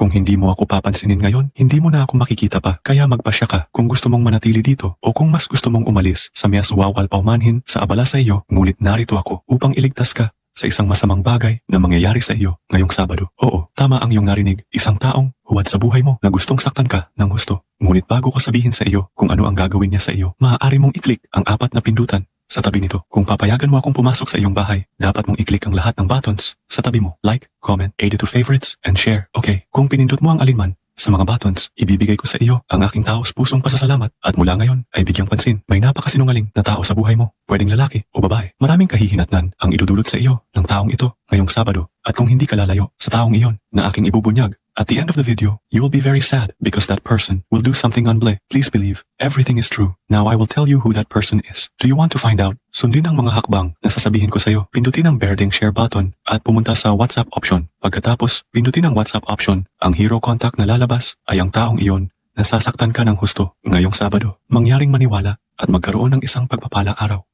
Kung hindi mo ako papansinin ngayon, hindi mo na ako makikita pa. Kaya magpasya ka kung gusto mong manatili dito o kung mas gusto mong umalis sa miyas wawal paumanhin sa abala sa iyo, ngunit narito ako upang iligtas ka sa isang masamang bagay na mangyayari sa iyo ngayong Sabado. Oo, tama ang iyong narinig. Isang taong huwad sa buhay mo na gustong saktan ka ng husto. Ngunit bago ko sabihin sa iyo kung ano ang gagawin niya sa iyo, maaari mong i-click ang 4 na pindutan sa tabi nito. Kung papayagan mo akong pumasok sa iyong bahay, dapat mong i-click ang lahat ng buttons sa tabi mo. Like, comment, add to favorites, and share. Okay, kung pinindot mo ang alinman sa mga buttons, ibibigay ko sa iyo ang aking taos pusong pasasalamat at mula ngayon ay bigyang pansin. May napakasinungaling na tao sa buhay mo, pwedeng lalaki o babae. Maraming kahihinatnan ang idudulot sa iyo ng taong ito ngayong Sabado. At kung hindi ka lalayo sa taong iyon na aking ibubunyag, at the end of the video, you will be very sad because that person will do something unble. Please believe, everything is true. Now I will tell you who that person is. Do you want to find out? Sundin ang mga hakbang na sasabihin ko sa iyo. Pindutin ang berdeng share button at pumunta sa WhatsApp option. Pagkatapos, pindutin ang WhatsApp option. Ang hero contact na lalabas ay ang taong iyon na sasaktan ka ng husto ngayong Sabado. Mangyaring maniwala at magkaroon ng isang pagpapalang araw.